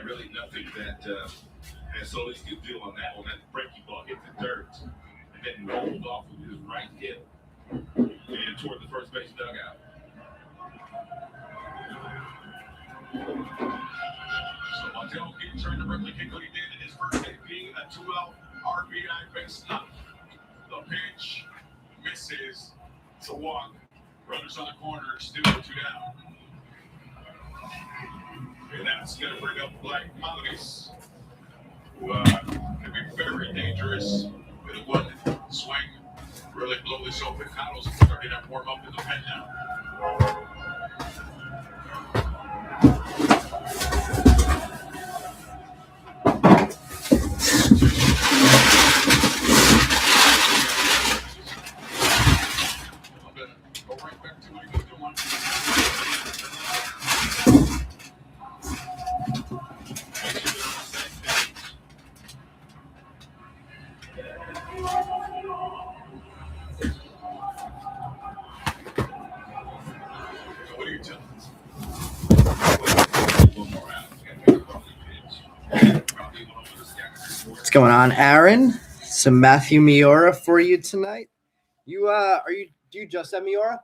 really nothing that Solis could do on that one. That breaking ball hit the dirt and then rolled off of his right hip and toward the first base dugout. So Montero keeps trying to replicate what he did in his first game, being a 12 RBI base knock. The pitch misses. It's a walk. Runners on the corner, still 2 down. And that's going to bring up Black Holidays, who can be very dangerous with a one swing. Really blow this open. Cottle's starting to warm up in the pen now. I'm going to go right back to my good one. What do you tell What's going on, Aaron? Some Matthew Miura for you tonight. Do you just have Miura?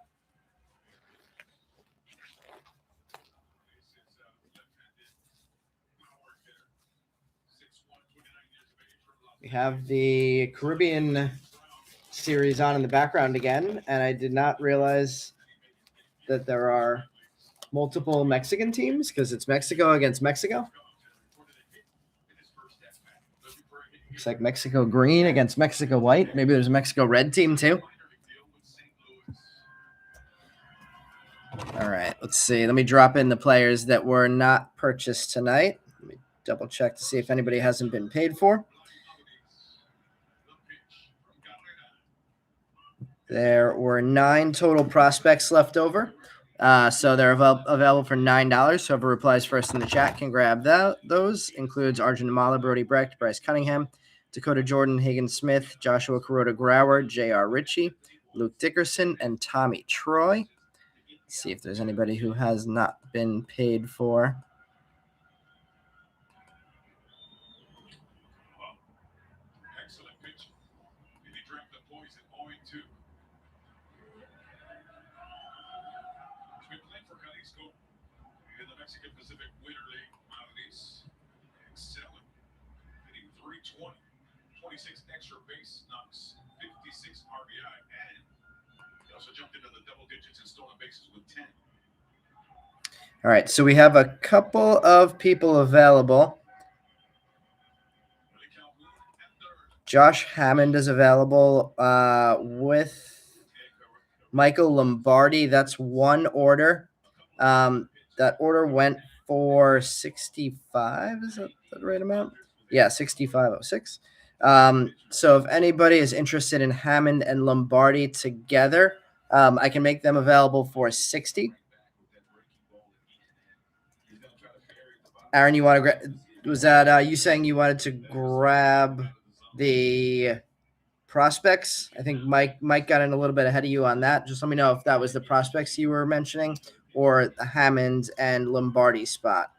We have the Caribbean series on in the background again, and I did not realize that there are multiple Mexican teams because it's Mexico against Mexico. Looks like Mexico green against Mexico white. Maybe there's a Mexico red team too. All right, let's see. Let me drop in the players that were not purchased tonight. Let me double check to see if anybody hasn't been paid for. There were 9 total prospects left over. So they're available for $9. Whoever replies first in the chat can grab those. Includes Arjun Amala, Brody Brecht, Bryce Cunningham, Dakota Jordan, Hagen Smith, Joshua Kuroda Grauer, J.R. Ritchie, Luke Dickerson, and Tommy Troy. Let's see if there's anybody who has not been paid for. Excellent pitch. Did he drink the poison? 0-2. He's been playing for Jalisco in the Mexican Pacific Winter League. He's excelling. Hitting .320, 26 extra base knocks, 56 RBI, and he also jumped into the double digits in stolen bases with 10. All right, so we have a couple of people available. Josh Hammond is available with Michael Lombardi. That's one order. That order went for 65. Is that the right amount? Yeah, 6506. So if anybody is interested in Hammond and Lombardi together, I can make them available for 60. Aaron, you want to grab? Was that you saying you wanted to grab the prospects? I think Mike got in a little bit ahead of you on that. Just let me know if that was the prospects you were mentioning or the Hammond and Lombardi spot.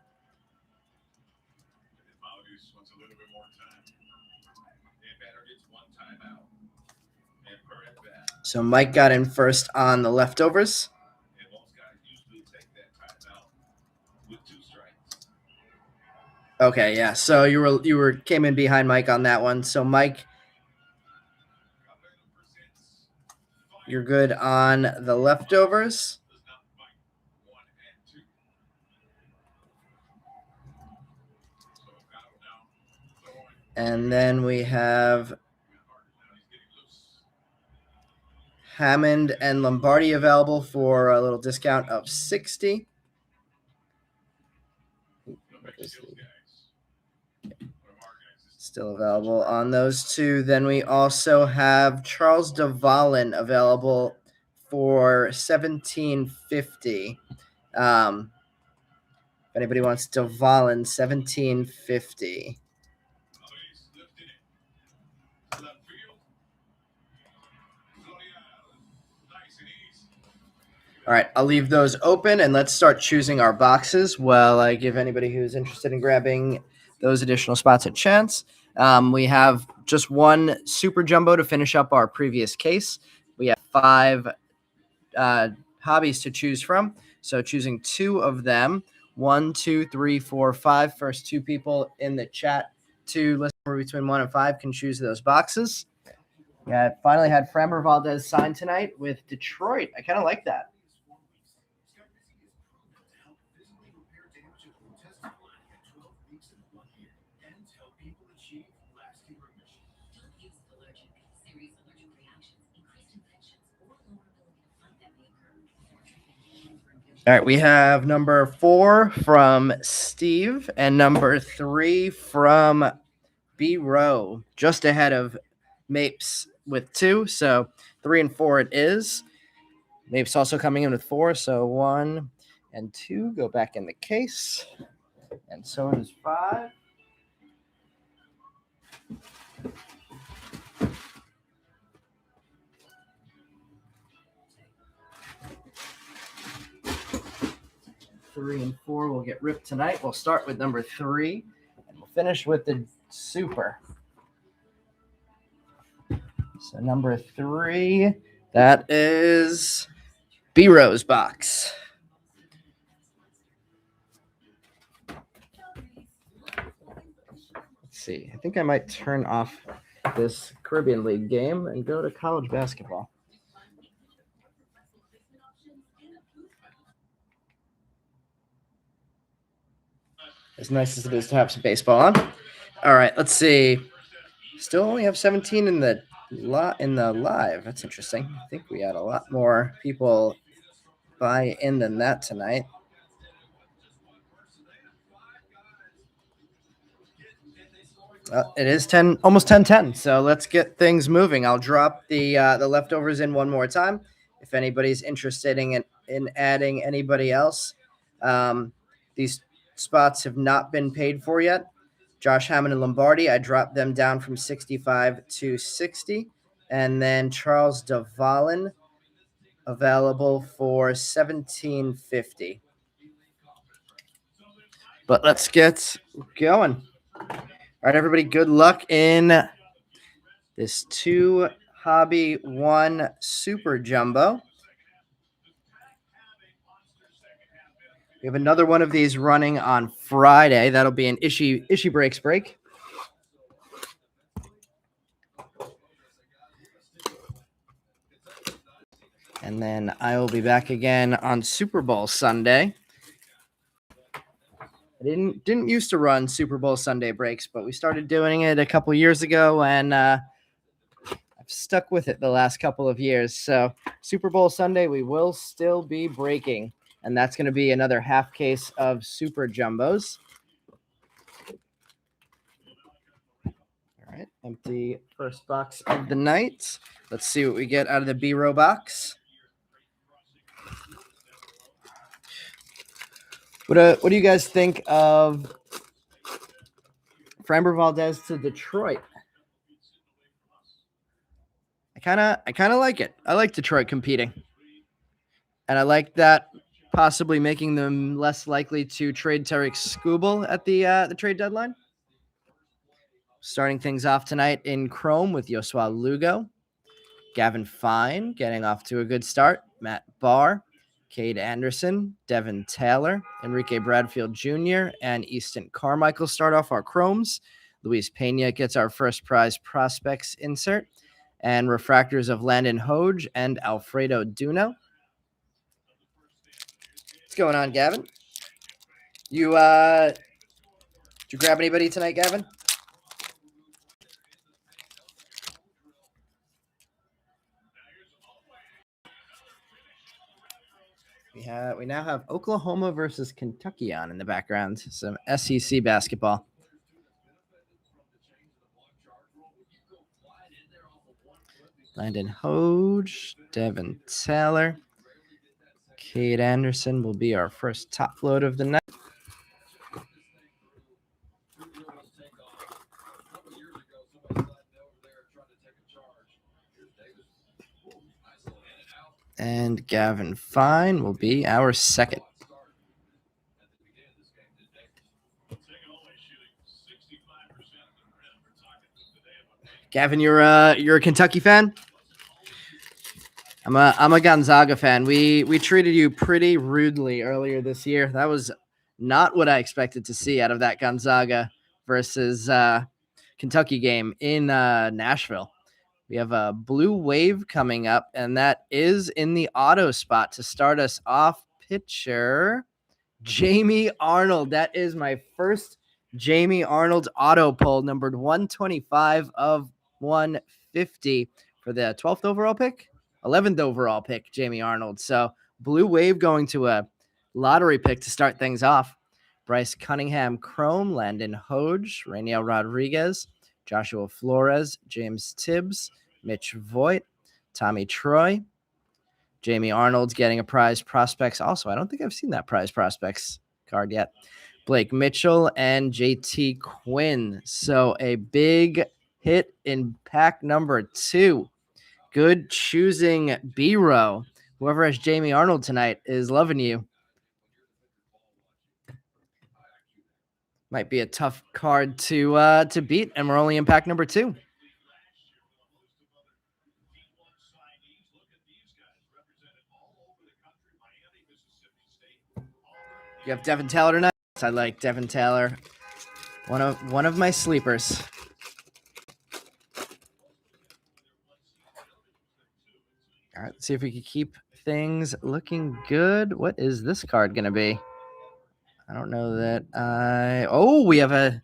So Mike got in first on the leftovers. Okay, yeah. So you came in behind Mike on that one. So Mike, you're good on the leftovers. And then we have Hammond and Lombardi available for a little discount of 60. Still available on those two. Then we also have Charles DeValin available for $17.50. If anybody wants DeValin, $17.50. All right, I'll leave those open and let's start choosing our boxes while I give anybody who's interested in grabbing those additional spots a chance. We have just one super jumbo to finish up our previous case. We have 5 hobbies to choose from. So choosing 2 of them, 1, 2, 3, 4, 5. First 2 people in the chat to list between 1 and 5 can choose those boxes. Yeah, finally had Framber Valdez sign tonight with Detroit. I kind of like that. All right, we have number 4 from Steve and number 3 from B Row, just ahead of Mapes with 2. So 3 and 4 it is. Mapes also coming in with 4. So 1 and 2 go back in the case. And so does 5. Three and 4 will get ripped tonight. We'll start with number 3, and we'll finish with the super. So number 3, that is B Rose box. Let's see. I think I might turn off this Caribbean League game and go to college basketball. As nice as it is to have some baseball on. All right, let's see. Still only have 17 in the live. That's interesting. I think we had a lot more people buy in than that tonight. It is almost 10:10. So let's get things moving. I'll drop the leftovers in one more time. If anybody's interested in adding anybody else, these spots have not been paid for yet. Josh Hammond and Lombardi, I dropped them down from 65 to 60. And then Charles Duvallin, available for $17.50. But let's get going. All right, everybody, good luck in this 2 hobby 1 super jumbo. We have another one of these running on Friday. That'll be an Ishii Breaks break. And then I will be back again on Super Bowl Sunday. I didn't used to run Super Bowl Sunday breaks, but we started doing it a couple years ago, and I've stuck with it the last couple of years. So Super Bowl Sunday, we will still be breaking, and that's going to be another half case of super jumbos. All right, empty first box of the night. Let's see what we get out of the B-row box. What do you guys think of Framber Valdez to Detroit? I kind of like it. I like Detroit competing, and I like that possibly making them less likely to trade Tarek Skubal at the trade deadline. Starting things off tonight in Chrome with Yosua Lugo, Gavin Fine getting off to a good start, Matt Barr, Cade Anderson, Devin Taylor, Enrique Bradfield Jr., and Easton Carmichael start off our Chromes. Luis Pena gets our first prize prospects insert, and refractors of Landon Hoge and Alfredo Duno. What's going on, Gavin? Did you grab anybody tonight, Gavin? We now have Oklahoma versus Kentucky on in the background. Some SEC basketball. Landon Hoge, Devin Taylor, Cade Anderson will be our first top load of the night. And Gavin Fine will be our second. Gavin, you're a Kentucky fan? I'm a Gonzaga fan. We treated you pretty rudely earlier this year. That was not what I expected to see out of that Gonzaga versus Kentucky game in Nashville. We have a Blue Wave coming up, and that is in the auto spot to start us off. Pitcher Jamie Arnold. That is my first Jamie Arnold auto pull, numbered 125 of 150 for the 12th overall pick, 11th overall pick, Jamie Arnold. So Blue Wave going to a lottery pick to start things off. Bryce Cunningham, Chrome, Landon Hoge, Rainiel Rodriguez, Joshua Flores, James Tibbs, Mitch Voigt, Tommy Troy. Jamie Arnold's getting a prize prospects also. I don't think I've seen that prize prospects card yet. Blake Mitchell and JT Quinn. So a big hit in pack number 2. Good choosing, B-Row. Whoever has Jamie Arnold tonight is loving you. Might be a tough card to beat, and we're only in pack number 2. You have Devin Taylor tonight? I like Devin Taylor. One of my sleepers. All right, let's see if we can keep things looking good. What is this card going to be? I don't know that we have a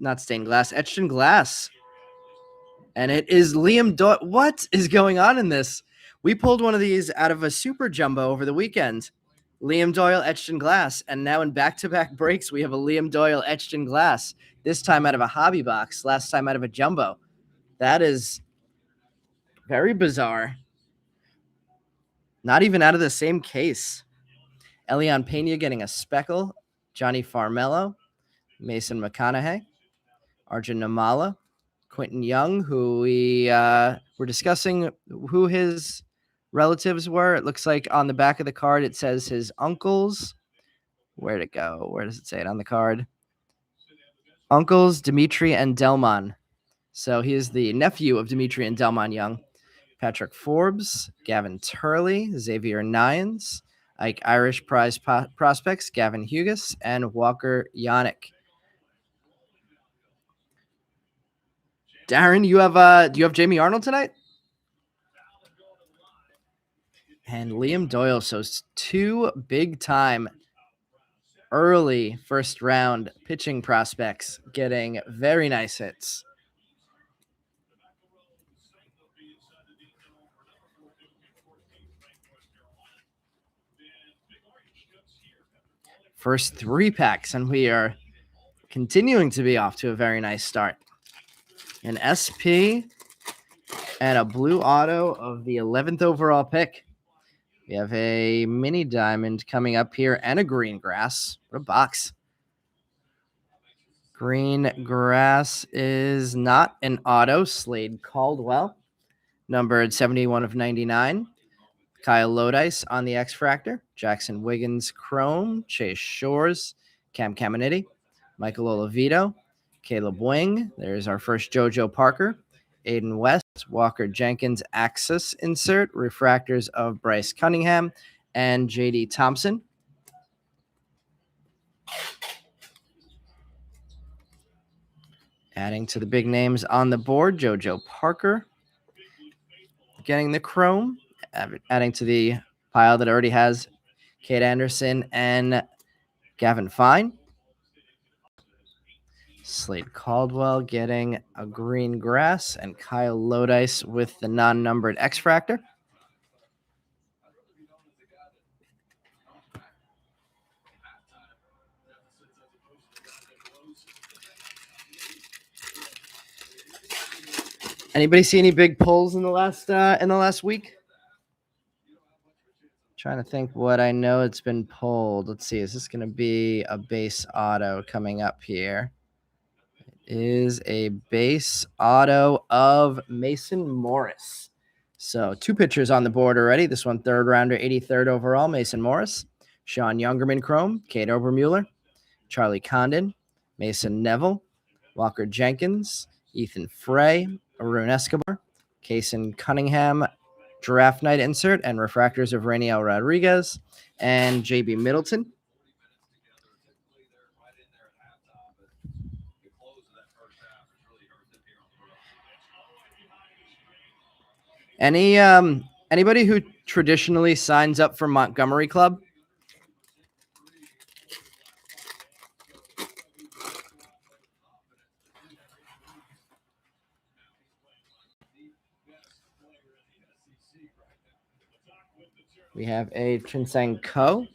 not stained glass, etched in glass. And it is Liam Doyle. What is going on in this? We pulled one of these out of a super jumbo over the weekend. Liam Doyle etched in glass. And now in back-to-back breaks, we have a Liam Doyle etched in glass. This time out of a hobby box, last time out of a jumbo. That is very bizarre. Not even out of the same case. Elian Pena getting a speckle. Johnny Farmello. Mason McConaughey. Arjun Namala. Quentin Young, who we were discussing who his relatives were. It looks like on the back of the card it says his uncles. Where'd it go? Where does it say it on the card? Uncles Dimitri and Delmon. So he is the nephew of Dimitri and Delmon Young. Patrick Forbes, Gavin Turley, Xavier Nyans, Ike Irish prize prospects, Gavin Hughes, and Walker Yannick. Darren, do you have Jamie Arnold tonight? And Liam Doyle, so 2 big-time early first-round pitching prospects getting very nice hits. First 3 packs, and we are continuing to be off to a very nice start. An SP and a blue auto of the 11th overall pick. We have a mini diamond coming up here and a green grass. What a box. Green grass is not an auto. Slade Caldwell, numbered 71 of 99. Kyle Lodice on the X-Fractor. Jackson Wiggins Chrome. Chase Shores. Cam Caminiti. Michael Olavito. Caleb Wing. There's our first JoJo Parker. Aiden West. Walker Jenkins Axis insert. Refractors of Bryce Cunningham and J.D. Thompson. Adding to the big names on the board, JoJo Parker getting the chrome, adding to the pile that already has Kate Anderson and Gavin Fine. Slade Caldwell getting a green grass, and Kyle Lodice with the non-numbered X-Fractor. Anybody see any big pulls in the last week? Trying to think what I know it's been pulled. Let's see. Is this going to be a base auto coming up here? It is a base auto of Mason Morris. So 2 pitchers on the board already. This one, 3rd rounder, 83rd overall, Mason Morris. Sean Youngerman Chrome, Kate Obermueller, Charlie Condon, Mason Neville, Walker Jenkins, Ethan Frey, Arun Escobar, Kason Cunningham, Draft Night insert, and refractors of Rainiel Rodriguez and JB Middleton. Anybody who traditionally signs up for Montgomery Club? We have a Chinseng Ko,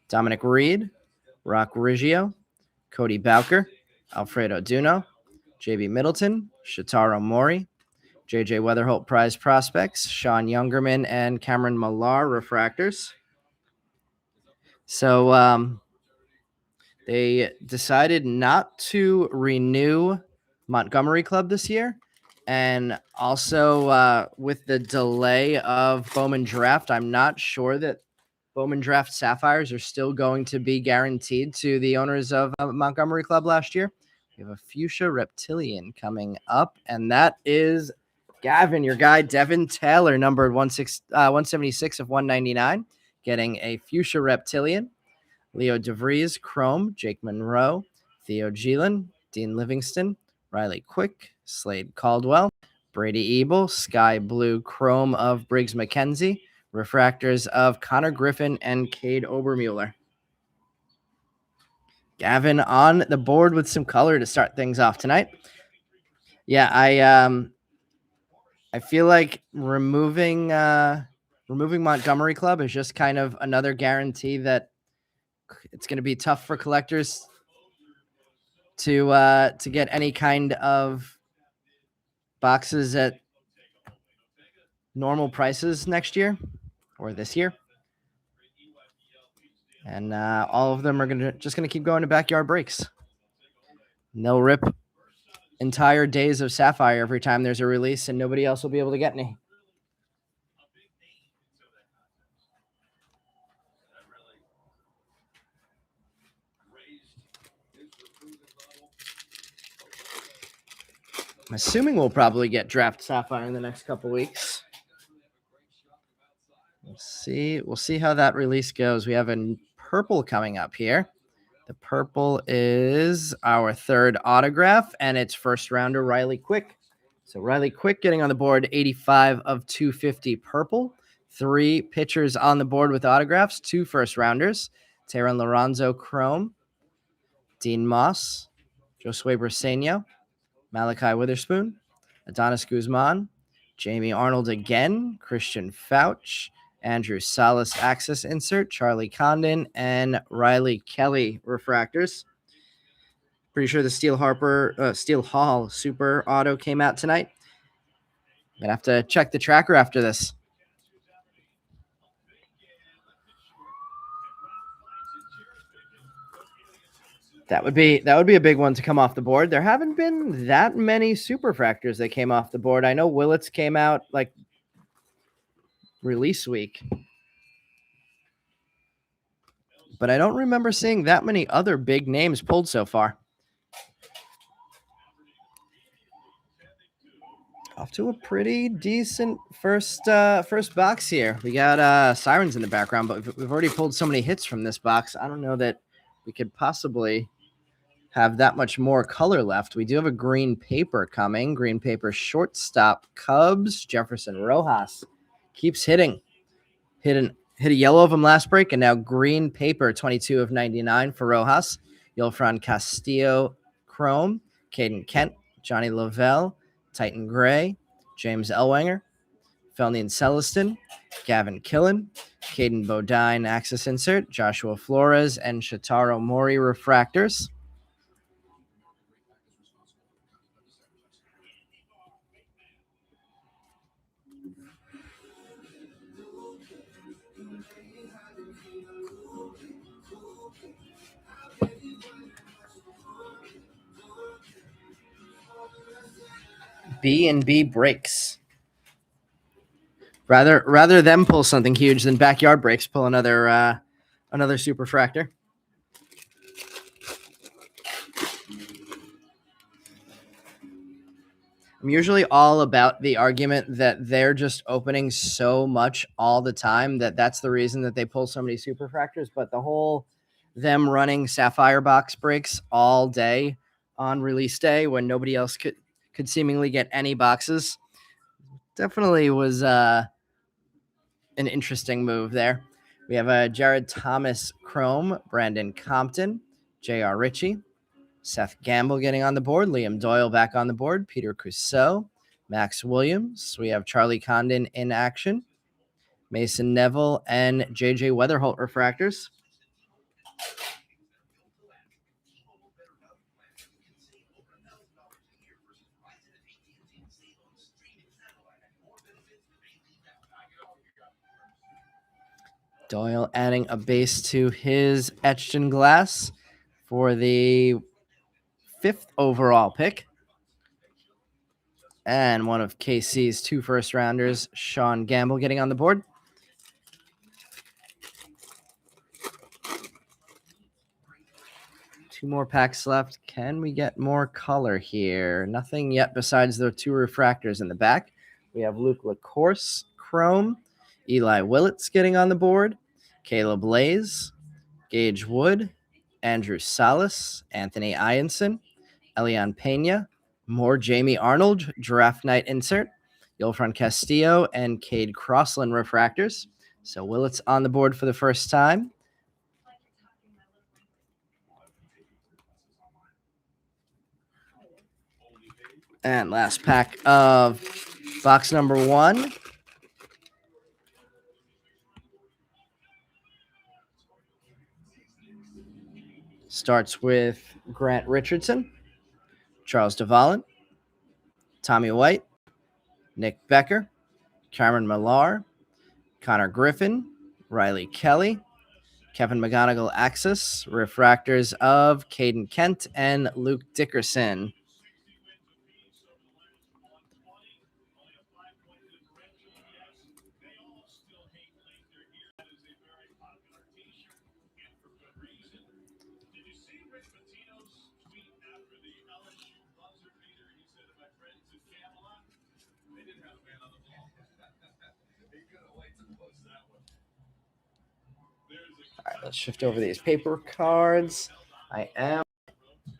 Dominic Reed, Rock Riggio, Cody Bowker, Alfredo Duno, JB Middleton, Shitaro Mori, JJ Weatherholt Prize Prospects, Sean Youngerman, and Cameron Millar Refractors. So they decided not to renew Montgomery Club this year. And also with the delay of Bowman Draft, I'm not sure that Bowman Draft Sapphires are still going to be guaranteed to the owners of Montgomery Club last year. We have a Fuchsia Reptilian coming up, and that is Gavin, your guy, Devin Taylor, numbered 176 of 199, getting a Fuchsia Reptilian. Leo DeVries, Chrome, Jake Monroe, Theo Geelan, Dean Livingston, Riley Quick, Slade Caldwell, Brady Ebel, Sky Blue Chrome of Briggs McKenzie, refractors of Connor Griffin and Cade Obermueller. Gavin on the board with some color to start things off tonight. Yeah, I feel like removing Montgomery Club is just kind of another guarantee that it's going to be tough for collectors to get any kind of boxes at normal prices next year or this year. And all of them are just gonna keep going to backyard breaks. And they'll rip entire days of Sapphire every time there's a release, and nobody else will be able to get any. I'm assuming we'll probably get Draft Sapphire in the next couple weeks. We'll see how that release goes. We have a purple coming up here. The purple is our 3rd autograph, and it's first rounder Riley Quick. So Riley Quick getting on the board, 85 of 250 purple. 3 pitchers on the board with autographs, 2 first rounders. Teran Lorenzo Chrome, Dean Moss, Josue Briseño, Malachi Witherspoon, Adonis Guzman, Jamie Arnold again, Christian Fauch, Andrew Salas Axis insert, Charlie Condon, and Riley Kelly refractors. Pretty sure the Steel Hall Super Auto came out tonight. I'm gonna have to check the tracker after this. That would be a big one to come off the board. There haven't been that many Superfractors that came off the board. I know Willits came out like release week, but I don't remember seeing that many other big names pulled so far. Off to a pretty decent first box here. We got Sirens in the background, but we've already pulled so many hits from this box. I don't know that we could possibly have that much more color left. We do have a green paper coming. Green paper shortstop Cubs. Jefferson Rojas keeps hitting. Hit a yellow of him last break, and now green paper, 22 of 99 for Rojas. Yolfran Castillo Chrome. Caden Kent, Johnny Lavelle, Titan Gray, James Ellwanger, Felnian Celestin, Gavin Killen, Caden Bodine Axis insert, Joshua Flores, and Shitaro Mori refractors. B&B breaks. Rather them pull something huge than Backyard Breaks pull another superfractor. I'm usually all about the argument that they're just opening so much all the time that's the reason that they pull so many superfractors. But the whole them running Sapphire box breaks all day on release day when nobody else could seemingly get any boxes definitely was an interesting move there. We have a Jared Thomas Chrome, Brandon Compton, J.R. Ritchie, Seth Gamble getting on the board, Liam Doyle back on the board, Peter Crusoe, Max Williams. We have Charlie Condon in action, Mason Neville, and J.J. Weatherholt refractors. Doyle adding a base to his etched in glass for the 5th overall pick. And one of KC's 2 first rounders, Sean Gamble, getting on the board. Two more packs left. Can we get more color here? Nothing yet besides the 2 refractors in the back. We have Luke LaCourse, Chrome, Eli Willits getting on the board, Caleb Lays, Gage Wood, Andrew Salas, Anthony Ianson, Elian Pena, more Jamie Arnold, Draft Night insert, Yolfran Castillo, and Cade Crossland refractors. So Willits on the board for the first time. And last pack of box number 1. Starts with Grant Richardson, Charles DeValent, Tommy White, Nick Becker, Cameron Millar, Connor Griffin, Riley Kelly, Kevin McGonigal Axis, refractors of Caden Kent and Luke Dickerson. All right, let's shift over these paper cards. I am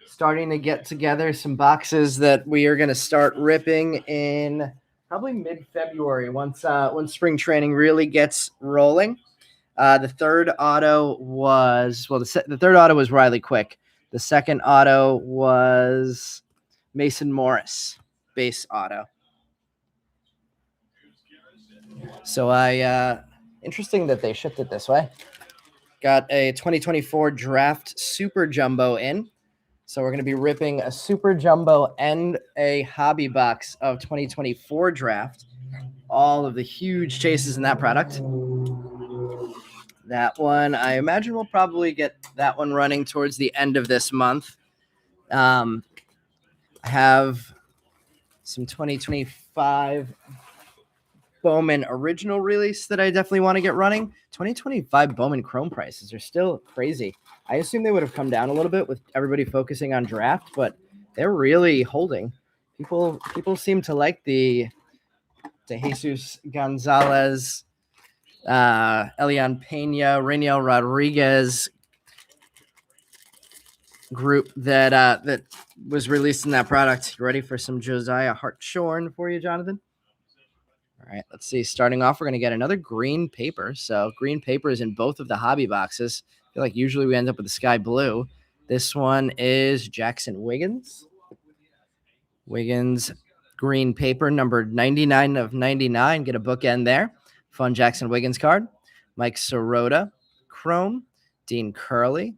starting to get together some boxes that we are going to start ripping in probably mid-February once spring training really gets rolling. The third auto was the third auto was Riley Quick. The second auto was Mason Morris, base auto. So interesting that they shipped it this way. Got a 2024 draft super jumbo in. So we're going to be ripping a super jumbo and a hobby box of 2024 draft. All of the huge chases in that product. That one, I imagine we'll probably get that one running towards the end of this month. I have some 2025 Bowman original release that I definitely want to get running. 2025 Bowman Chrome prices are still crazy. I assume they would have come down a little bit with everybody focusing on draft, but they're really holding. People seem to like the Jesus Gonzalez, Elian Pena, Rainiel Rodriguez group that was released in that product. You ready for some Josiah Hartshorn for you, Jonathan? All right, let's see. Starting off, we're going to get another green paper. So green paper is in both of the hobby boxes. I feel like usually we end up with the sky blue. This one is Jackson Wiggins. Wiggins green paper, numbered 99 of 99. Get a bookend there. Fun Jackson Wiggins card. Mike Sirota, Chrome. Dean Curley,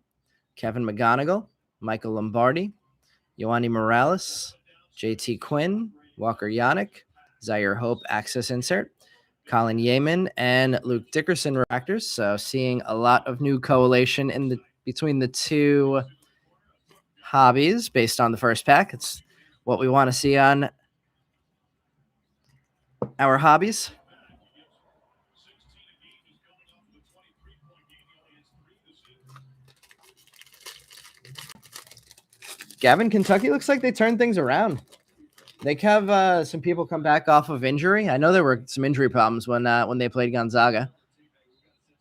Kevin McGonigal, Michael Lombardi, Yoani Morales, JT Quinn, Walker Yannick, Zaire Hope access insert, Colin Yeaman, and Luke Dickerson refractors. So seeing a lot of new correlation between the two hobbies based on the first pack. It's what we want to see on our hobbies. Gavin, Kentucky looks like they turned things around. They have some people come back off of injury. I know there were some injury problems when they played Gonzaga.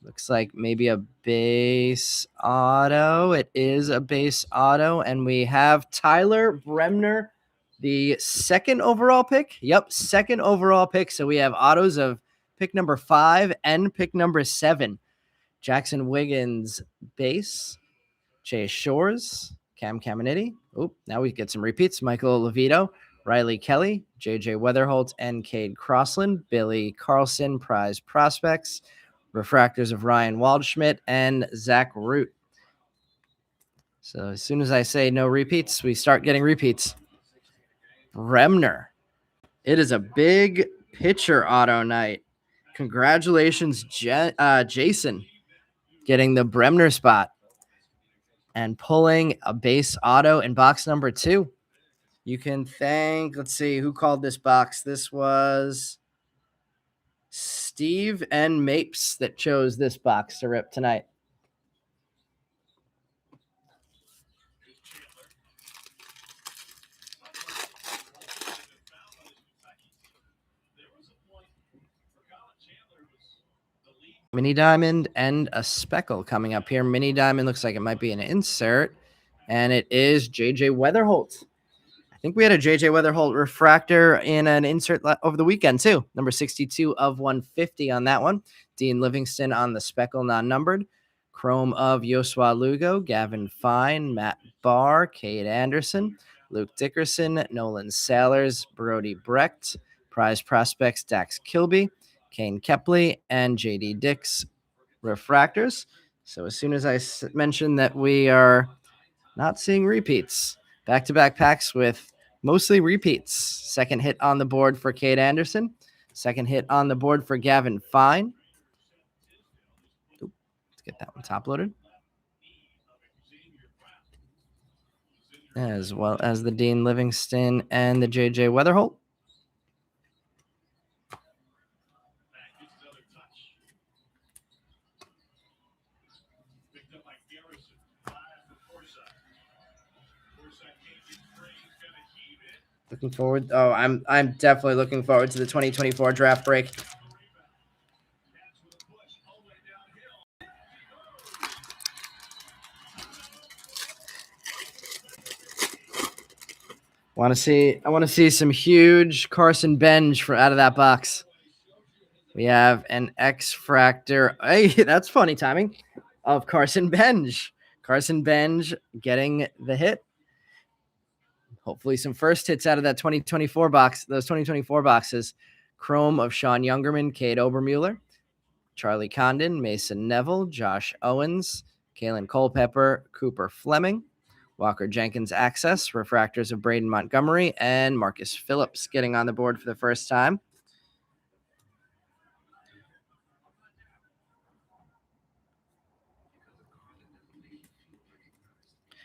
Looks like maybe a base auto. It is a base auto, and we have Tyler Bremner, the second overall pick. Yep, second overall pick. So we have autos of pick number 5 and pick number 7. Jackson Wiggins, base. Chase Shores, Cam Caminiti. Oop, now we get some repeats. Michael Levito, Riley Kelly, JJ Weatherholt, and Cade Crossland, Billy Carlson, prize prospects, refractors of Ryan Waldschmidt, and Zach Root. So as soon as I say no repeats, we start getting repeats. Bremner. It is a big pitcher auto night. Congratulations, Jason, getting the Bremner spot and pulling a base auto in box number 2. You can thank, let's see, who called this box? This was Steve and Mapes that chose this box to rip tonight. Mini Diamond and a Speckle coming up here. Mini Diamond looks like it might be an insert, and it is JJ Weatherholt. I think we had a JJ Weatherholt refractor in an insert over the weekend too. Number 62 of 150 on that one. Dean Livingston on the Speckle non-numbered. Chrome of Yosua Lugo, Gavin Fine, Matt Barr, Cade Anderson, Luke Dickerson, Nolan Sailors, Brody Brecht, prize prospects Dax Kilby, Kane Kepley, and JD Dix refractors. So as soon as I mentioned that we are not seeing repeats, back-to-back packs with mostly repeats. Second hit on the board for Cade Anderson. Second hit on the board for Gavin Fine. Let's get that one top-loaded. As well as the Dean Livingston and the JJ Weatherholt. Looking forward. Oh, I'm definitely looking forward to the 2024 draft break. I want to see some huge Carson Benj out of that box. We have an X-Fractor. Hey, that's funny timing of Carson Benj. Carson Benj getting the hit. Hopefully some first hits out of that 2024 box, those 2024 boxes. Chrome of Sean Youngerman, Cade Obermueller, Charlie Condon, Mason Neville, Josh Owens, Kalen Culpepper, Cooper Fleming, Walker Jenkins Access, refractors of Braden Montgomery, and Marcus Phillips getting on the board for the first time.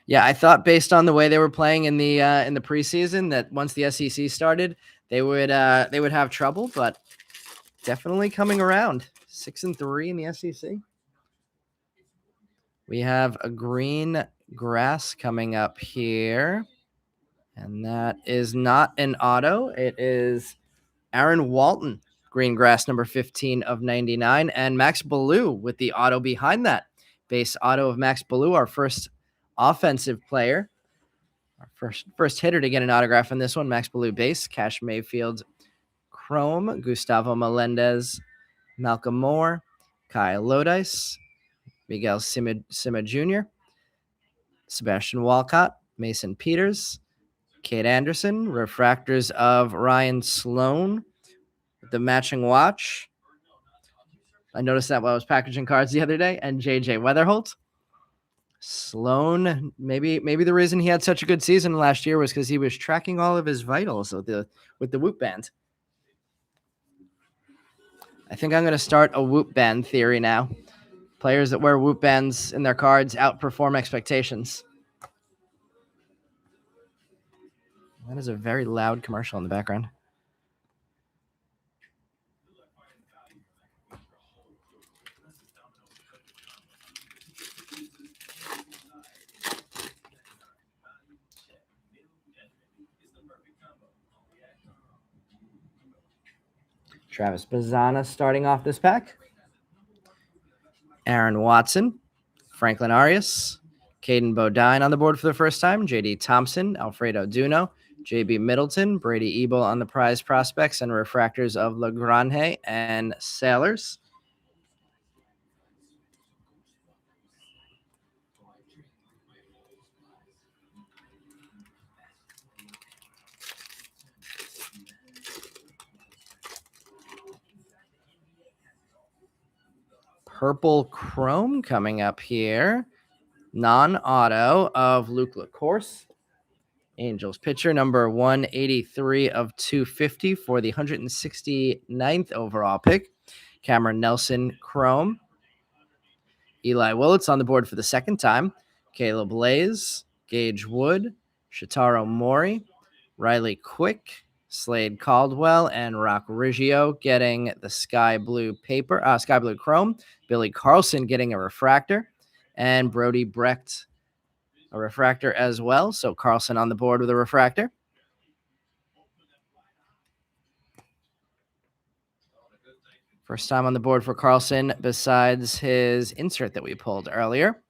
Yeah, I thought based on the way they were playing in the preseason that once the SEC started, they would have trouble, but definitely coming around. 6-3 in the SEC. We have a green grass coming up here, and that is not an auto. It is Aaron Walton, green grass number 15 of 99, and Max Ballou with the auto behind that. Base auto of Max Ballou, our first offensive player. Our first hitter to get an autograph on this one, Max Ballou base. Cash Mayfield chrome, Gustavo Melendez, Malcolm Moore, Kyle Lodice, Miguel Sima Jr., Sebastian Walcott, Mason Peters, Cade Anderson, refractors of Ryan Sloan with the matching watch. I noticed that while I was packaging cards the other day, and JJ Weatherholt. Sloan, maybe the reason he had such a good season last year was because he was tracking all of his vitals with the Whoop Band. I think I'm going to start a Whoop Band theory now. Players that wear Whoop Bands in their cards outperform expectations. That is a very loud commercial in the background. Travis Bazzana starting off this pack. Aaron Watson, Franklin Arias, Caden Bodine on the board for the first time, J.D. Thompson, Alfredo Duno, J.B. Middleton, Brady Ebel on the prize prospects and refractors of Lagrange and Sailors. Purple Chrome coming up here. Non-auto of Luke LaCourse. Angels pitcher number 183 of 250 for the 169th overall pick. Cameron Nelson Chrome. Eli Willits on the board for the second time. Caleb Lays, Gage Wood, Shitaro Mori, Riley Quick, Slade Caldwell, and Rock Riggio getting the sky blue chrome. Billy Carlson getting a refractor, and Brody Brecht a refractor as well. So Carlson on the board with a refractor. First time on the board for Carlson besides his insert that we pulled earlier.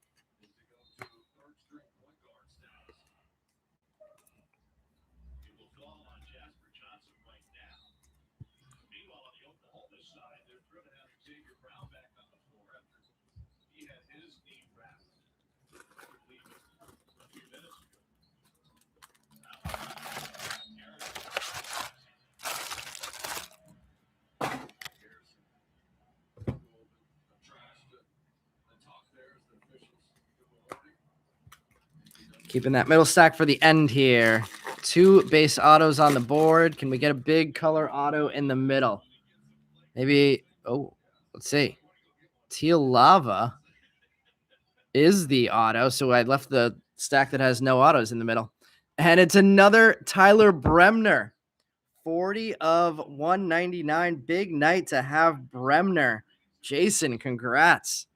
Keeping that middle stack for the end here. 2 base autos on the board. Can we get a big color auto in the middle? Maybe, let's see. Teal Lava is the auto, so I left the stack that has no autos in the middle. And it's another Tyler Bremner. 40 of 199. Big night to have Bremner. Jason, congrats.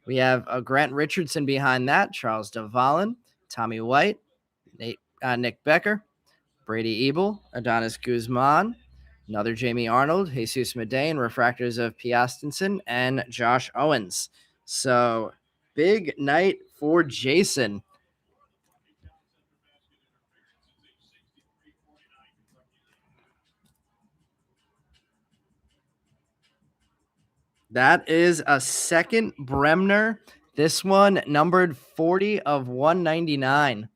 We have Grant Richardson behind that, Charles Duvallin, Tommy White, Nick Becker, Brady Ebel, Adonis Guzman, another Jamie Arnold, Jesus Medei, and refractors of Piastinson and Josh Owens. So big night for Jason. That is a second Bremner. This one numbered 40 of 199.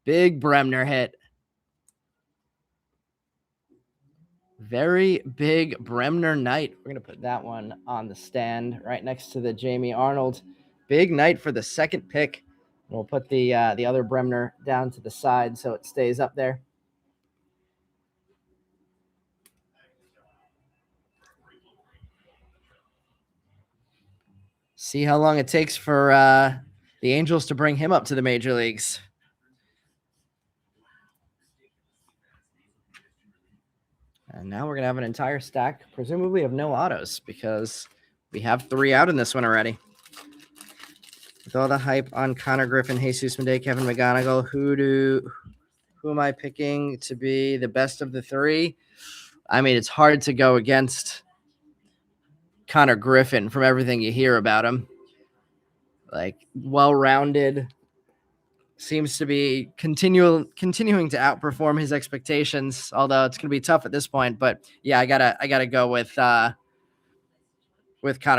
Big Bremner hit. Very big Bremner night. We're going to put that one on the stand right next to the Jamie Arnold. Big night for the second pick. We'll put the other Bremner down to the side so it stays up there. See how long it takes for the Angels to bring him up to the major leagues. And now we're going to have an entire stack, presumably of no autos, because we have 3 out in this one already. With all the hype on Connor Griffin, Jesus Medei, Kevin McGonigal, who am I picking to be the best of the 3? I mean, it's hard to go against Connor Griffin from everything you hear about him. Like, well-rounded, seems to be continuing to outperform his expectations, although it's going to be tough at this point. But yeah, I gotta go with Connor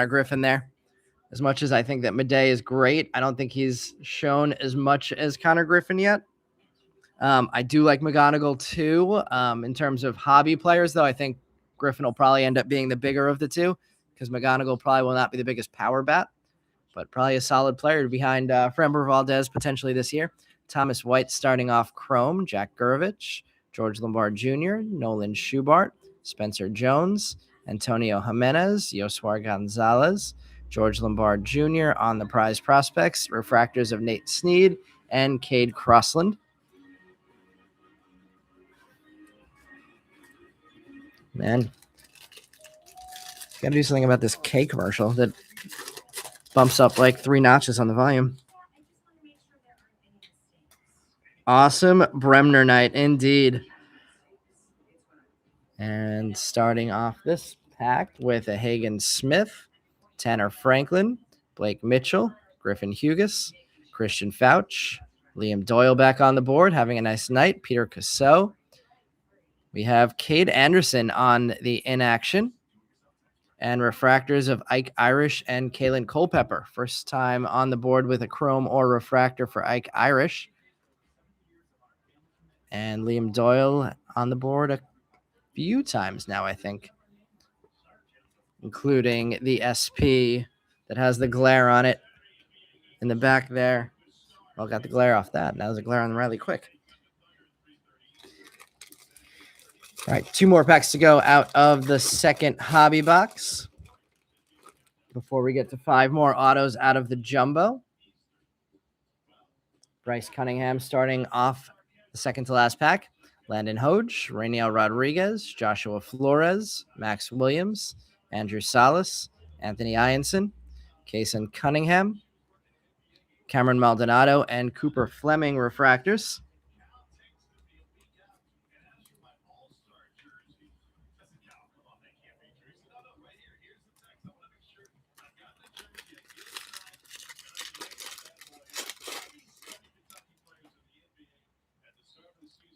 Griffin there. As much as I think that Medei is great, I don't think he's shown as much as Connor Griffin yet. I do like McGonigal too. In terms of hobby players, though, I think Griffin will probably end up being the bigger of the two, because McGonigal probably will not be the biggest power bat, but probably a solid player behind Framber Valdez potentially this year. Thomas White starting off Chrome, Jack Gurevich, George Lombard Jr., Nolan Schubart, Spencer Jones, Antonio Jimenez, Yoswar Gonzalez, George Lombard Jr. on the prize prospects, refractors of Nate Snead and Cade Crossland. Man, gotta do something about this K commercial that bumps up like 3 notches on the volume. Awesome Bremner night, indeed. And starting off this pack with a Hagen Smith, Tanner Franklin, Blake Mitchell, Griffin Hughes, Christian Fouch, Liam Doyle back on the board, having a nice night, Peter Cassell. We have Cade Anderson on the inaction. And refractors of Ike Irish and Kalen Culpepper. First time on the board with a chrome or refractor for Ike Irish. And Liam Doyle on the board a few times now, I think, including the SP that has the glare on it in the back there. Well, got the glare off that. Now there's a glare on Riley Quick. All right, 2 more packs to go out of the second hobby box before we get to 5 more autos out of the jumbo. Bryce Cunningham starting off the second to last pack. Landon Hoge, Rainiel Rodriguez, Joshua Flores, Max Williams, Andrew Salas, Anthony Ianson, Kason Cunningham, Cameron Maldonado, and Cooper Fleming refractors.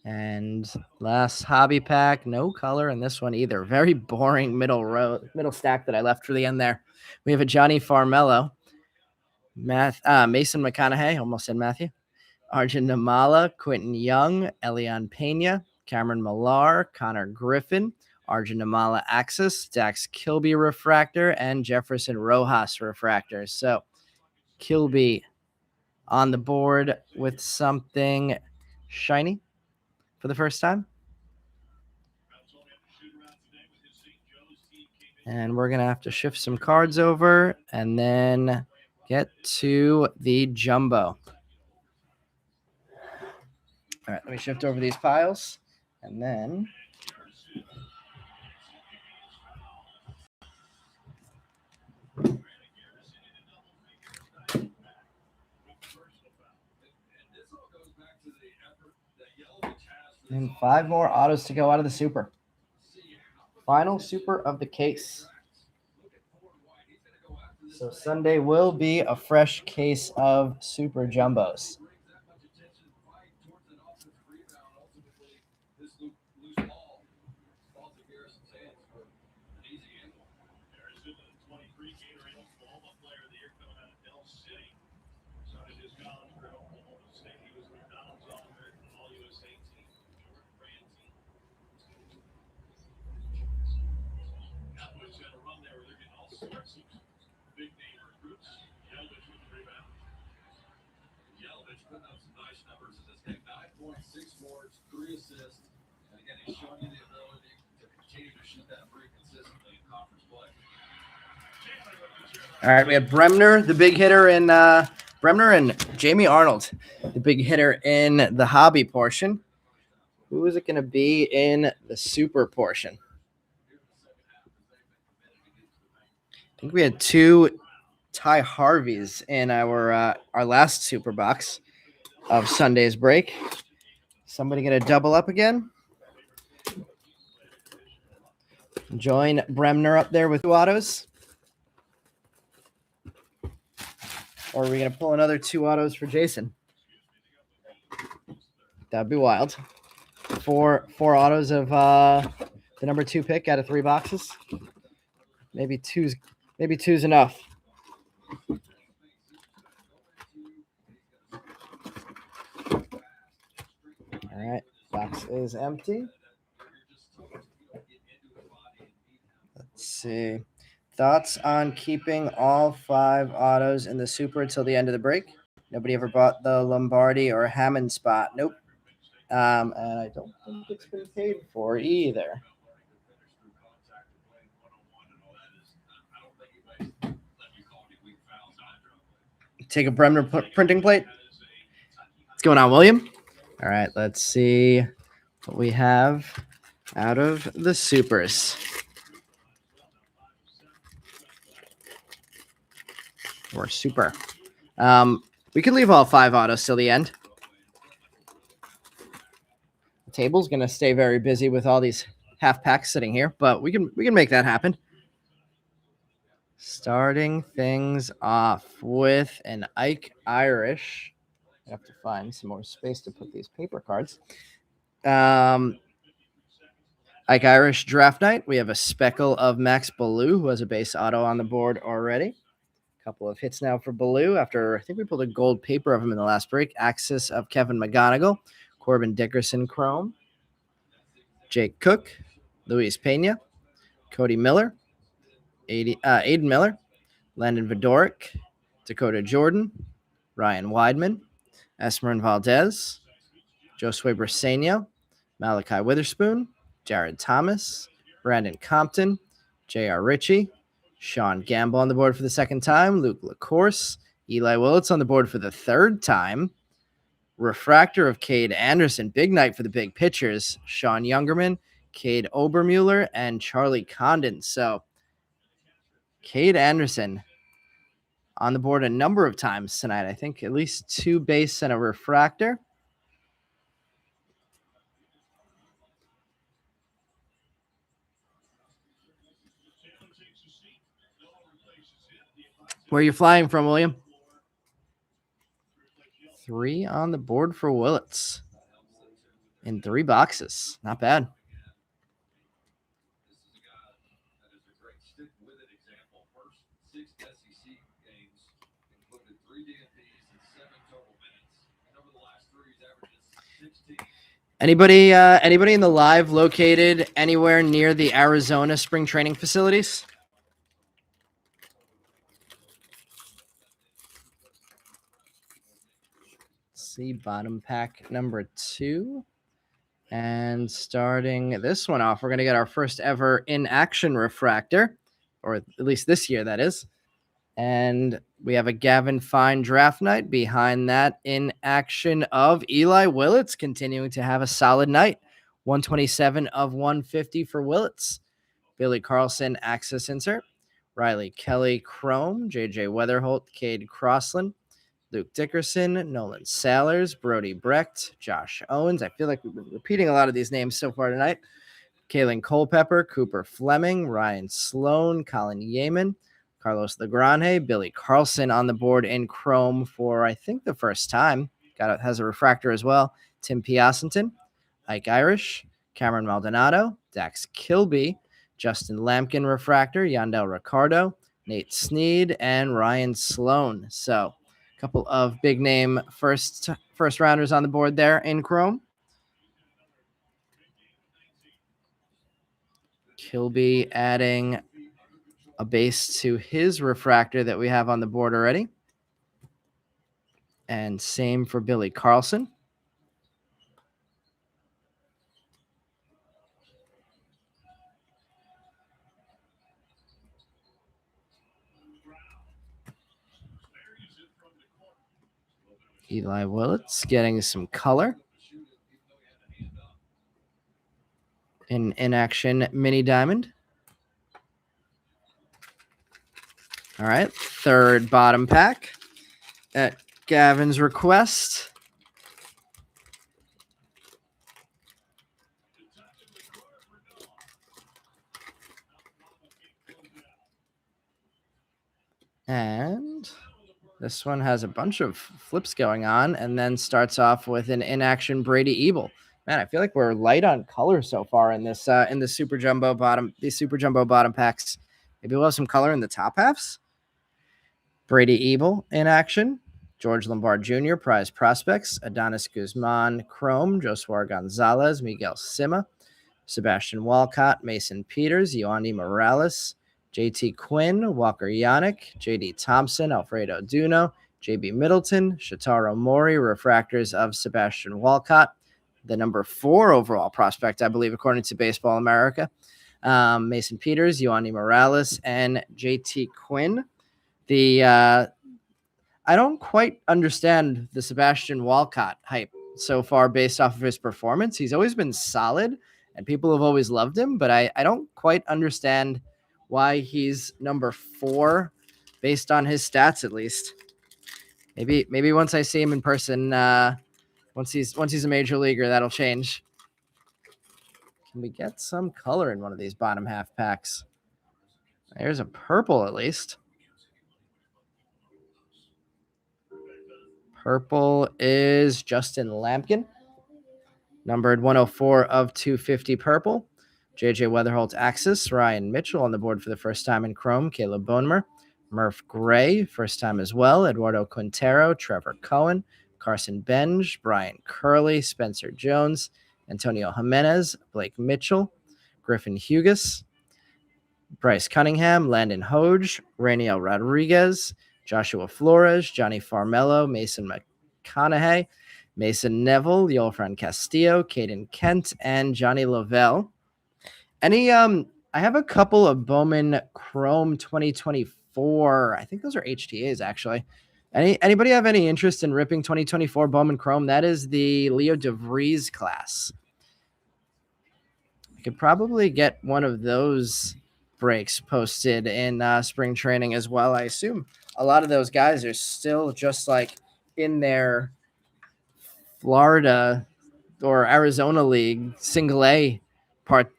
And last hobby pack, no color in this one either. Very boring middle stack that I left for the end there. We have a Johnny Farmello, Mason McConaughey, almost said Matthew, Arjun Namala, Quentin Young, Elian Pena, Cameron Millar, Connor Griffin, Arjun Namala Axis, Dax Kilby refractor, and Jefferson Rojas refractor. So Kilby on the board with something shiny for the first time. And we're going to have to shift some cards over and then get to the jumbo. All right, let me shift over these piles and then and 5 more autos to go out of the super. Final super of the case. So Sunday will be a fresh case of super jumbos. All right, we have Bremner, the big hitter in Bremner, and Jamie Arnold, the big hitter in the hobby portion. Who is it going to be in the super portion? I think we had 2 Ty Harveys in our last super box of Sunday's break. Somebody going to double up again? Join Bremner up there with 2 autos? Or are we going to pull another 2 autos for Jason? That'd be wild. 4 autos of the number 2 pick out of 3 boxes. Maybe two's enough. All right, box is empty. Let's see. Thoughts on keeping all 5 autos in the super until the end of the break? Nobody ever bought the Lombardi or Hammond spot. Nope. And I don't think it's been paid for either. Take a Bremner printing plate. What's going on, William? All right, let's see what we have out of the supers. Or super. We could leave all 5 autos till the end. The table's going to stay very busy with all these half pack sitting here, but we can make that happen. Starting things off with an Ike Irish. I have to find some more space to put these paper cards. Ike Irish draft night. We have a speckle of Max Ballou, who has a base auto on the board already. A couple of hits now for Ballou after I think we pulled a gold paper of him in the last break. Axis of Kevin McGonigal, Corbin Dickerson Chrome, Jake Cook, Luis Pena, Cody Miller, Aiden Miller, Landon Vidoric, Dakota Jordan, Ryan Weidman, Esmerin Valdez, Josue Briseño, Malachi Witherspoon, Jared Thomas, Brandon Compton, J.R. Ritchie, Sean Gamble on the board for the second time, Luke LaCourse, Eli Willits on the board for the third time, refractor of Cade Anderson, big night for the big pitchers, Sean Youngerman, Cade Obermuller, and Charlie Condon. So Cade Anderson on the board a number of times tonight. I think at least 2 base and a refractor. Where are you flying from, William? 3 on the board for Willits in 3 boxes. Not bad. Anybody in the live located anywhere near the Arizona spring training facilities? Let's see, bottom pack number 2. And starting this one off, we're going to get our first ever in-action refractor, or at least this year, that is. And we have a Gavin Fine draft night. Behind that, in action of Eli Willits, continuing to have a solid night. 127 of 150 for Willits. Billy Carlson, Axis insert. Riley Kelly, Chrome. JJ Weatherholt, Cade Crossland. Luke Dickerson, Nolan Salers, Brody Brecht, Josh Owens. I feel like we've been repeating a lot of these names so far tonight. Kalen Culpepper, Cooper Fleming, Ryan Sloan, Colin Yeaman, Carlos Legrande, Billy Carlson on the board in Chrome for, I think, the first time. Has a refractor as well. Tim Piacenton, Ike Irish, Cameron Maldonado, Dax Kilby, Justin Lampkin refractor, Yandel Ricardo, Nate Snead, and Ryan Sloan. So a couple of big name first rounders on the board there in Chrome. Kilby adding a base to his refractor that we have on the board already. And same for Billy Carlson. Eli Willits getting some color. In action mini diamond. All right, third bottom pack at Gavin's request. And this one has a bunch of flips going on and then starts off with an in-action Brady Ebel. Man, I feel like we're light on color so far in this in the super jumbo bottom, these super jumbo bottom packs. Maybe we'll have some color in the top halves. Brady Ebel in action. George Lombard Jr., Prize Prospects, Adonis Guzman, Chrome, Josuar Gonzalez, Miguel Sima, Sebastian Walcott, Mason Peters, Yoandy Morales, JT Quinn, Walker Yannick, JD Thompson, Alfredo Duno, JB Middleton, Shotaro Mori, refractors of Sebastian Walcott, the number 4 overall prospect, I believe, according to Baseball America. Mason Peters, Yoandy Morales, and JT Quinn. I don't quite understand the Sebastian Walcott hype so far based off of his performance. He's always been solid, and people have always loved him, but I don't quite understand why he's number 4 based on his stats, at least. Maybe once I see him in person, once he's a major leaguer, that'll change. Can we get some color in one of these bottom half packs? There's a purple at least. Purple is Justin Lampkin. Numbered 104 of 250 purple. JJ Weatherholt Axis. Ryan Mitchell on the board for the first time in Chrome. Caleb Bonemer. Murph Gray, first time as well. Eduardo Quintero. Trevor Cohen. Carson Benj. Brian Curley. Spencer Jones. Antonio Jimenez. Blake Mitchell. Griffin Hugas. Bryce Cunningham. Landon Hoge. Rainiel Rodriguez. Joshua Flores. Johnny Farmello. Mason McConaughey. Mason Neville, Yolfran Castillo, Caden Kent, and Johnny Lovell. I have a couple of Bowman Chrome 2024. I think those are HTAs actually. Anybody have any interest in ripping 2024 Bowman Chrome? That is the Leo DeVries class. I could probably get one of those breaks posted in spring training as well. I assume a lot of those guys are still just like in their Florida or Arizona League single A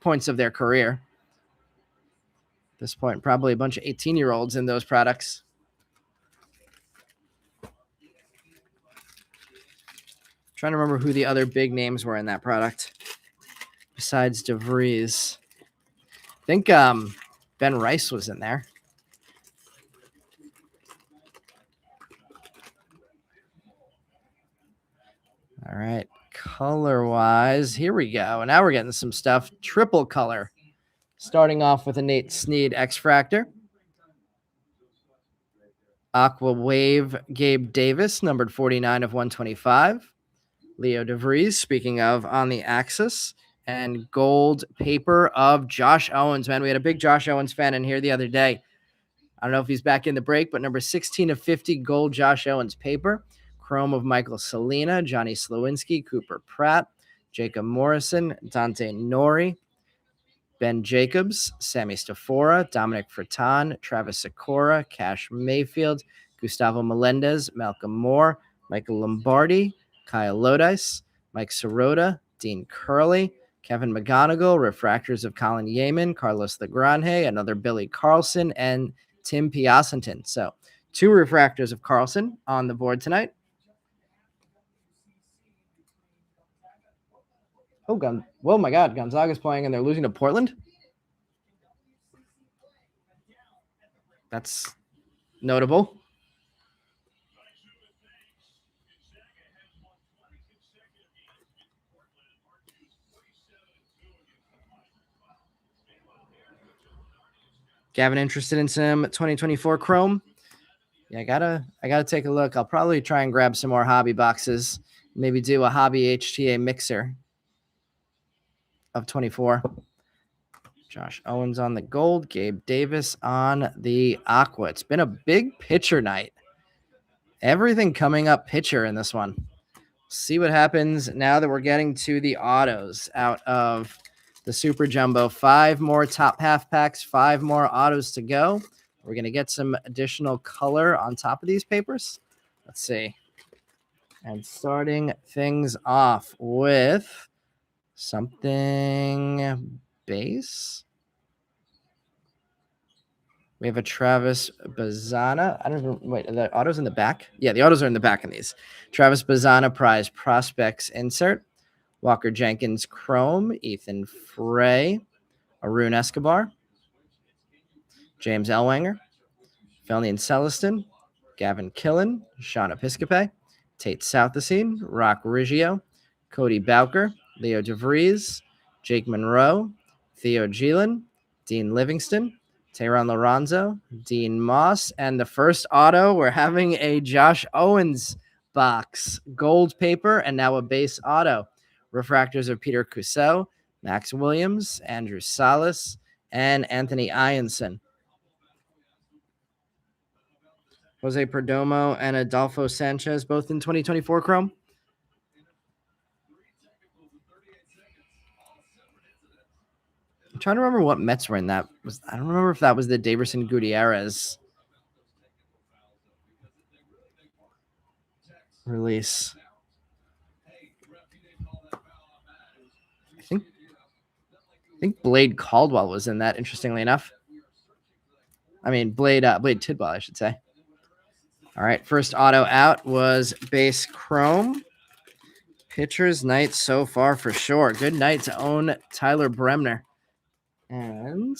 points of their career. At this point, probably a bunch of 18-year-olds in those products. Trying to remember who the other big names were in that product besides DeVries. I think Ben Rice was in there. All right, color-wise, here we go. Now we're getting some stuff. Triple color. Starting off with a Nate Snead X-Fractor. Aqua Wave Gabe Davis, numbered 49 of 125. Leo DeVries, speaking of on the Axis. And gold paper of Josh Owens. Man, we had a big Josh Owens fan in here the other day. I don't know if he's back in the break, but number 16 of 50 gold Josh Owens paper. Chrome of Michael Salina, Johnny Slowinski, Cooper Pratt, Jacob Morrison, Dante Nori, Ben Jacobs, Sammy Stafora, Dominic Furtan, Travis Sikora, Cash Mayfield, Gustavo Melendez, Malcolm Moore, Michael Lombardi, Kyle Lodice, Mike Sirota, Dean Curley, Kevin McGonigal, Refractors of Colin Yeaman, Carlos Legrande, another Billy Carlson, and Tim Piacenton. So 2 refractors of Carlson on the board tonight. Oh my God, Gonzaga's playing and they're losing to Portland. That's notable. Gavin, interested in some 2024 Chrome? Yeah, I gotta take a look. I'll probably try and grab some more hobby boxes. Maybe do a hobby HTA mixer of 24. Josh Owens on the gold, Gabe Davis on the aqua. It's been a big pitcher night. Everything coming up pitcher in this one. See what happens now that we're getting to the autos out of the Super Jumbo. 5 more top half packs, 5 more autos to go. We're going to get some additional color on top of these papers. Let's see. And starting things off with something base. We have a Travis Bazzana. I don't know. Wait, are the autos in the back? Yeah, the autos are in the back in these. Travis Bazzana Prize Prospects insert. Walker Jenkins Chrome. Ethan Frey. Arun Escobar. James Ellwanger. Felnian Celestin. Gavin Killen. Sean Episcope. Tate Southacene. Rock Riggio. Cody Bowker. Leo DeVries. Jake Monroe. Theo Gielan. Dean Livingston. Tehran Lorenzo, Dean Moss, and the first auto, we're having a Josh Owens box. Gold paper, and now a base auto. Refractors of Peter Cusseau, Max Williams, Andrew Salas, and Anthony Ianson. Jose Perdomo and Adolfo Sanchez, both in 2024 Chrome. I'm trying to remember what Mets were in that. I don't remember if that was the Daverson Gutierrez release. think Blade Caldwell was in that, interestingly enough. I mean, Blade Tidwell, I should say. All right, first auto out was base chrome. Pitcher's night so far for sure. Good night to own Tyler Bremner. And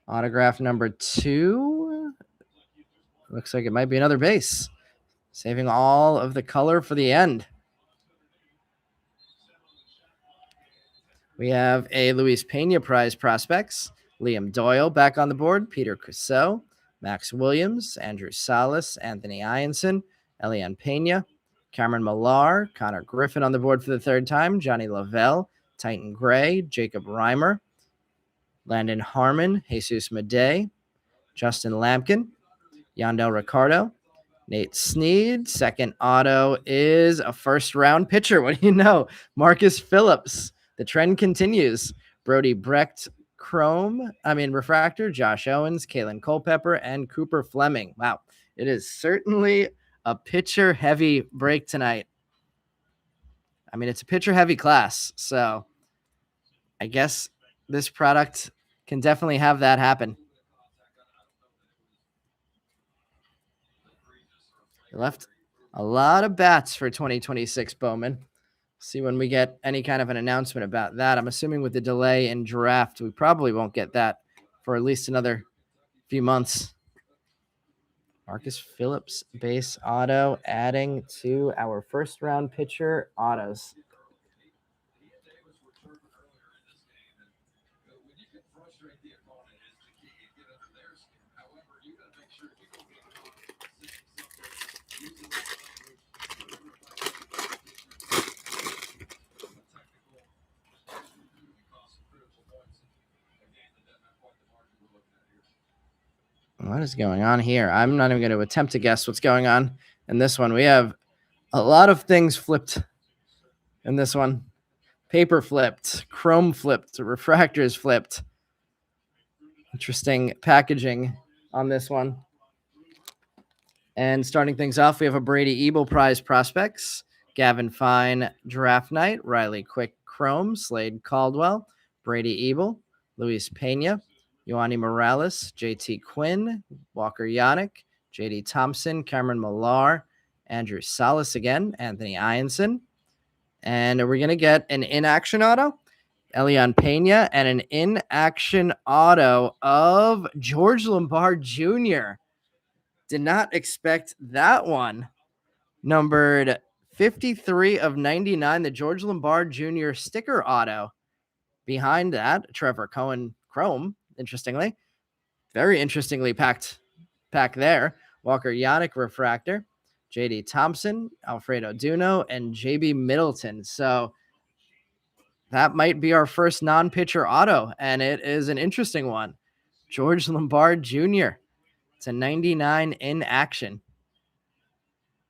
autograph number 2. Looks like it might be another base. Saving all of the color for the end. We have a Luis Pena Prize Prospects. Liam Doyle back on the board. Peter Cusseau, Max Williams, Andrew Salas, Anthony Ianson, Elian Pena, Cameron Millar, Connor Griffin on the board for the 3rd time. Johnny Lavelle, Titan Gray, Jacob Reimer, Landon Harmon, Jesus Madej, Justin Lampkin, Yandel Ricardo, Nate Snead. Second auto is a first-round pitcher. What do you know? Marcus Phillips. The trend continues. Brody Brecht, refractor, Josh Owens, Kalen Culpepper, and Cooper Fleming. Wow. It is certainly a pitcher-heavy break tonight. I mean, it's a pitcher-heavy class, so I guess this product can definitely have that happen. You left a lot of bats for 2026, Bowman. See when we get any kind of an announcement about that. I'm assuming with the delay in draft, we probably won't get that for at least another few months. Marcus Phillips base auto adding to our first round pitcher autos. What is going on here? I'm not even going to attempt to guess what's going on in this one. We have a lot of things flipped in this one. Paper flipped, chrome flipped, refractors flipped. Interesting packaging on this one. And starting things off, we have a Brady Ebel Prize Prospects, Gavin Fine Draft Night, Riley Quick Chrome, Slade Caldwell, Brady Ebel, Luis Pena, Yoani Morales, JT Quinn, Walker Yannick, JD Thompson, Cameron Millar, Andrew Salas again, Anthony Ianson. And we're going to get an in-action auto, Elian Pena, and an in-action auto of George Lombard Jr. Did not expect that one. Numbered 53 of 99, the George Lombard Jr. sticker auto. Behind that, Trevor Cohen Chrome, interestingly. Very interestingly packed there. Walker Yannick refractor, JD Thompson, Alfredo Duno, and JB Middleton. So that might be our first non-pitcher auto, and it is an interesting one. George Lombard Jr. It's a 99 in action.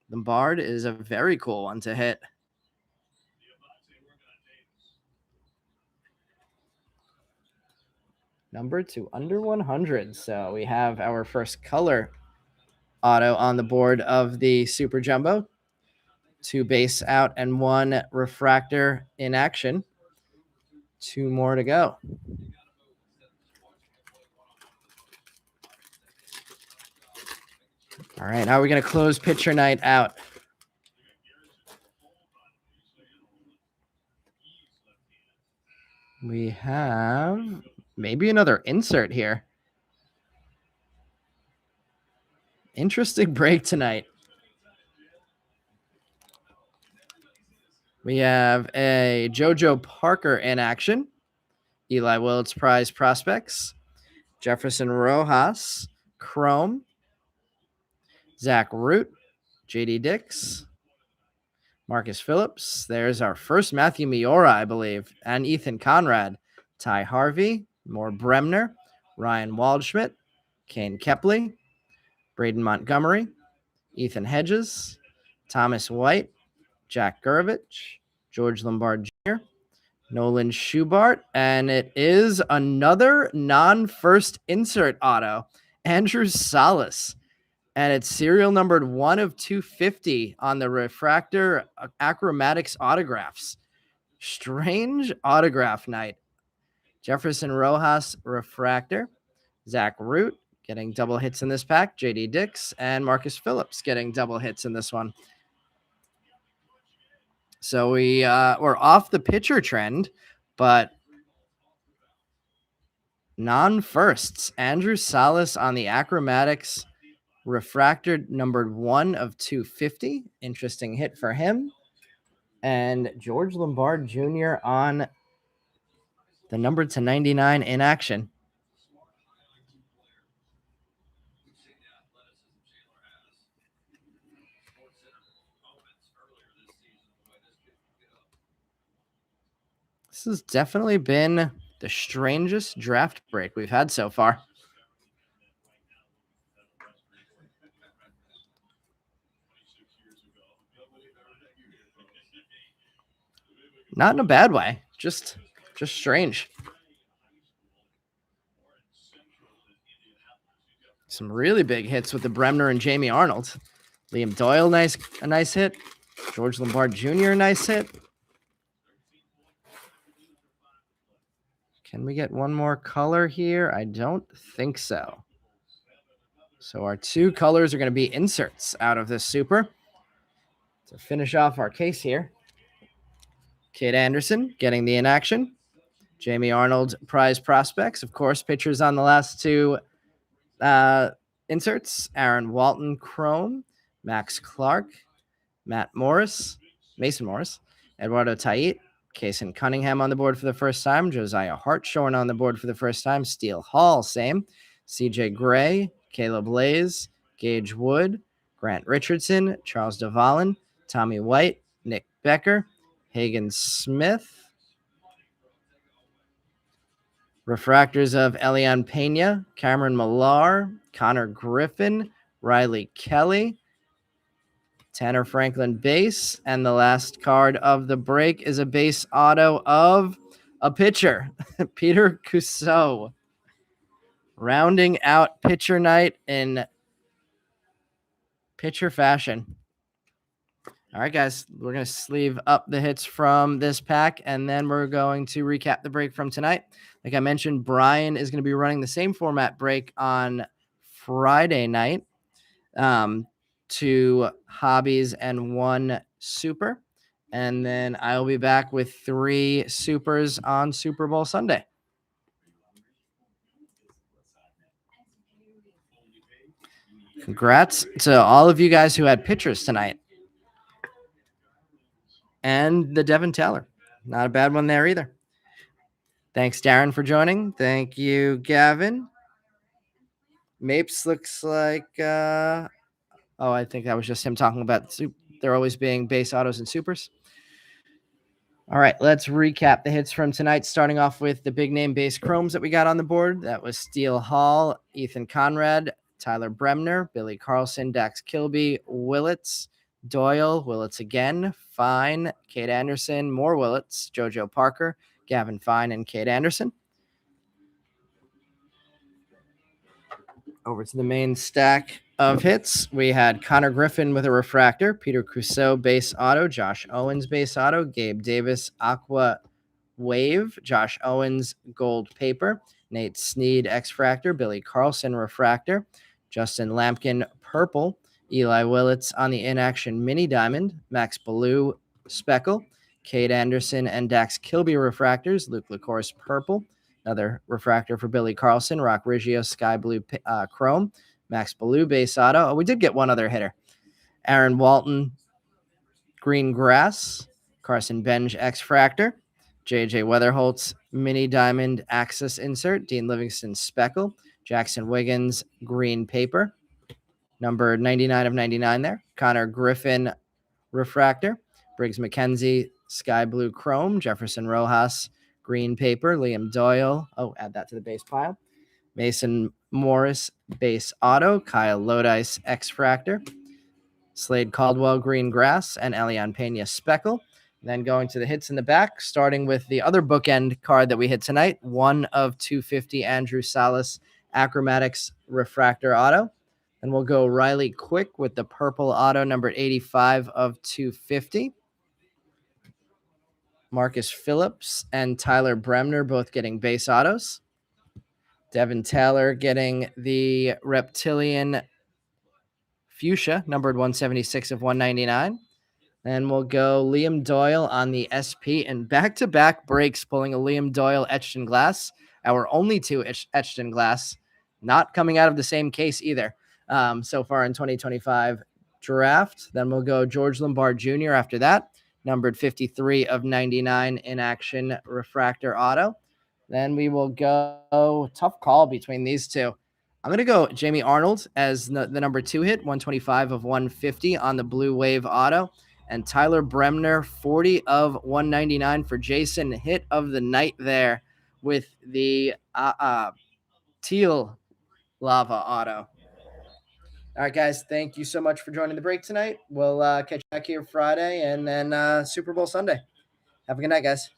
Lombard is a very cool one to hit. Number to under 100. So we have our first color auto on the board of the Super Jumbo. 2 base out and 1 refractor in action. 2 more to go. All right, how are we going to close pitcher night out? We have maybe another insert here. Interesting break tonight. We have a JoJo Parker in action. Eli Willits Prize Prospects. Jefferson Rojas, Chrome. Zach Root, JD Dix. Marcus Phillips. There's our first Matthew Miura, I believe. And Ethan Conrad. Ty Harvey. More Bremner. Ryan Waldschmidt. Kane Kepley. Braden Montgomery. Ethan Hedges. Thomas White. Jack Gurevich. George Lombard Jr. Nolan Schubart. And it is another non-first insert auto. Andrew Salas. And it's serial numbered 1 of 250 on the refractor acromatics autographs. Strange autograph night. Jefferson Rojas refractor. Zach Root getting double hits in this pack. JD Dix and Marcus Phillips getting double hits in this one. So we're off the pitcher trend, but non-firsts. Andrew Salas on the Acromatics refractor numbered 1 of 250. Interesting hit for him. And George Lombard Jr. on the number to 99 in action. This has definitely been the strangest draft break we've had so far. Not in a bad way, just strange. Some really big hits with the Bremner and Jamie Arnold. Liam Doyle, a nice hit. George Lombard Jr., a nice hit. Can we get one more color here? I don't think so. So our 2 colors are going to be inserts out of this super. To finish off our case here, Kate Anderson getting the in action. Jamie Arnold prize prospects. Of course, pitchers on the last 2 inserts. Aaron Walton Chrome, Max Clark, Mason Morris, Eduardo Tait, Kason Cunningham on the board for the first time. Josiah Hartshorn on the board for the first time. Steele Hall, same. CJ Gray, Caleb Lays, Gage Wood, Grant Richardson, Charles Duvallin, Tommy White, Nick Becker, Hagen Smith. Refractors of Elian Pena, Cameron Millar, Connor Griffin, Riley Kelly, Tanner Franklin base, and the last card of the break is a base auto of a pitcher, Peter Cousseau. Rounding out pitcher night in pitcher fashion. All right, guys, we're going to sleeve up the hits from this pack, and then we're going to recap the break from tonight. Like I mentioned, Brian is going to be running the same format break on Friday night. 2 hobbies and 1 super. And then I'll be back with 3 supers on Super Bowl Sunday. Congrats to all of you guys who had pitchers tonight. And the Devin Taylor. Not a bad one there either. Thanks, Darren, for joining. Thank you, Gavin. Mapes looks like... I think that was just him talking about there always being base autos and supers. All right, let's recap the hits from tonight, starting off with the big name base chromes that we got on the board. That was Steele Hall, Ethan Conrad, Tyler Bremner, Billy Carlson, Dax Kilby, Willits, Doyle, Willits again, Fine, Kate Anderson, more Willits, JoJo Parker, Gavin Fine, and Kate Anderson. Over to the main stack of hits, we had Connor Griffin with a refractor, Peter Cousseau base auto, Josh Owens base auto, Gabe Davis aqua wave, Josh Owens gold paper, Nate Sneed X-fractor, Billy Carlson refractor, Justin Lampkin purple, Eli Willits on the in-action mini diamond, Max Ballou speckle, Kate Anderson and Dax Kilby refractors, Luke LaCourse purple, another refractor for Billy Carlson, Rock Riggio sky blue chrome, Max Ballou base auto. Oh, we did get one other hitter. Aaron Walton green grass, Carson Benj X-fractor, JJ Weatherholtz mini diamond axis insert, Dean Livingston speckle, Jackson Wiggins green paper, number 99 of 99 there. Connor Griffin refractor, Briggs McKenzie sky blue chrome, Jefferson Rojas green paper, Liam Doyle. Oh, add that to the base pile. Mason Morris base auto, Kyle Lodice X-fractor, Slade Caldwell green grass, and Elian Pena speckle. Then going to the hits in the back, starting with the other bookend card that we hit tonight, 1 of 250 Andrew Salas Acromatics refractor auto. And we'll go Riley Quick with the purple auto, number 85 of 250. Marcus Phillips and Tyler Bremner both getting base autos. Devin Taylor getting the Reptilian Fuchsia, numbered 176 of 199. And we'll go Liam Doyle on the SP and back-to-back breaks, pulling a Liam Doyle etched in glass. Our only two etched in glass, not coming out of the same case either so far in 2025 draft. Then we'll go George Lombard Jr. after that, numbered 53 of 99 in action refractor auto. Then we will go tough call between these two. I'm going to go Jamie Arnold as the number 2 hit, 125 of 150 on the Blue Wave auto. And Tyler Bremner, 40 of 199 for Jason. Hit of the night there with the teal lava auto. All right, guys. Thank you so much for joining the break tonight. We'll catch you back here Friday and then Super Bowl Sunday. Have a good night, guys.